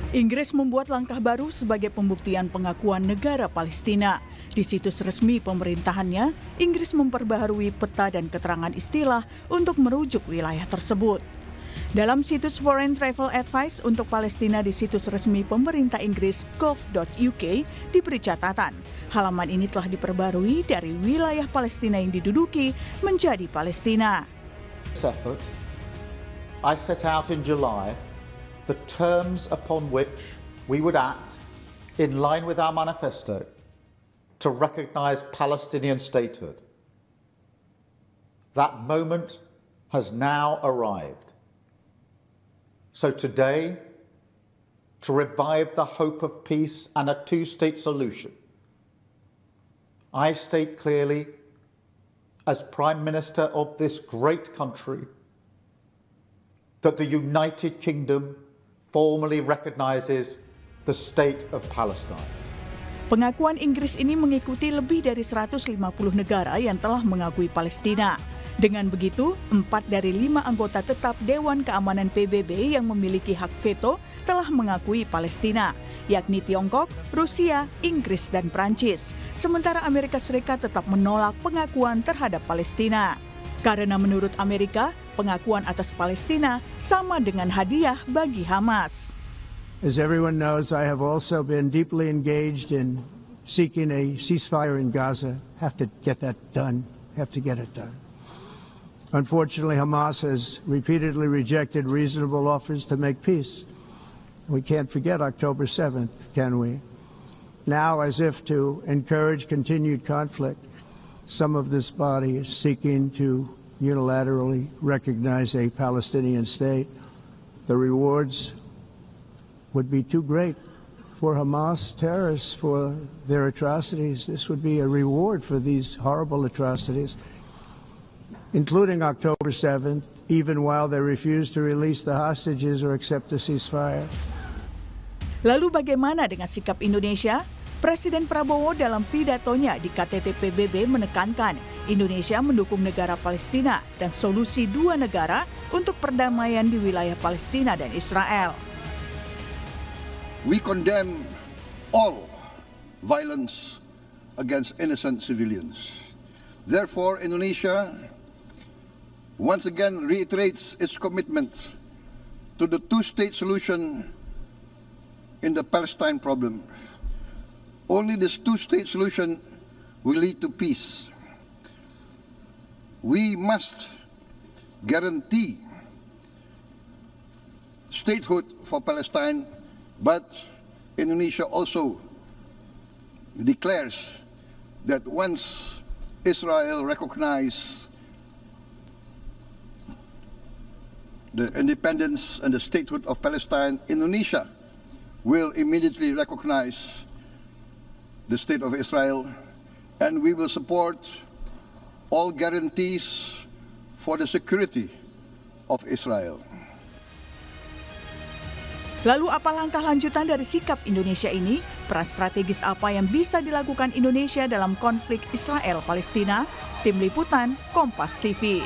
Inggris membuat langkah baru sebagai pembuktian pengakuan negara Palestina. Di situs resmi pemerintahannya, Inggris memperbaharui peta dan keterangan istilah untuk merujuk wilayah tersebut. Dalam situs Foreign Travel Advice untuk Palestina di situs resmi pemerintah Inggris gov.uk diberi catatan, halaman ini telah diperbarui dari wilayah Palestina yang diduduki menjadi Palestina. I set out in July the terms upon which we would act in line with our manifesto to recognize Palestinian statehood. That moment has now arrived. So today, to revive the hope of peace and a two-state solution, I state clearly, as Prime Minister of this great country, that the United Kingdom formally recognizes the state of Palestine. Pengakuan Inggris ini mengikuti lebih dari 150 negara yang telah mengakui Palestina. Dengan begitu, 4 dari 5 anggota tetap Dewan Keamanan PBB yang memiliki hak veto telah mengakui Palestina, yakni Tiongkok, Rusia, Inggris, dan Prancis. Sementara Amerika Serikat tetap menolak pengakuan terhadap Palestina. Karena menurut Amerika, pengakuan atas Palestina sama dengan hadiah bagi Hamas. As everyone knows, I have also been deeply engaged in seeking a ceasefire in Gaza. Have to get that done. Have to get it done. Unfortunately, Hamas has repeatedly rejected reasonable offers to make peace. We can't forget October 7th, can we? Now, as if to encourage continued conflict, some of this body is seeking to unilaterally recognize a Palestinian state. The rewards would be too great for Hamas terrorists for their atrocities. This would be a reward for these horrible atrocities, including October 7th, even while they refuse to release the hostages or accept a ceasefire. Lalu bagaimana dengan sikap Indonesia? Presiden Prabowo dalam pidatonya di KTT PBB menekankan Indonesia mendukung negara Palestina dan solusi dua negara untuk perdamaian di wilayah Palestina dan Israel. We condemn all violence against innocent civilians. Therefore, Indonesia once again reiterates its commitment to the two-state solution in the Palestine problem. Only this two-state solution will lead to peace. We must guarantee statehood for Palestine, but Indonesia also declares that once Israel recognizes the independence and the statehood of Palestine, Indonesia will immediately recognize the state of Israel, and we will support all guarantees for the security of Israel. Lalu apa langkah lanjutan dari sikap Indonesia ini? Peran strategis apa yang bisa dilakukan Indonesia dalam konflik Israel-Palestina? Tim Liputan, Kompas TV.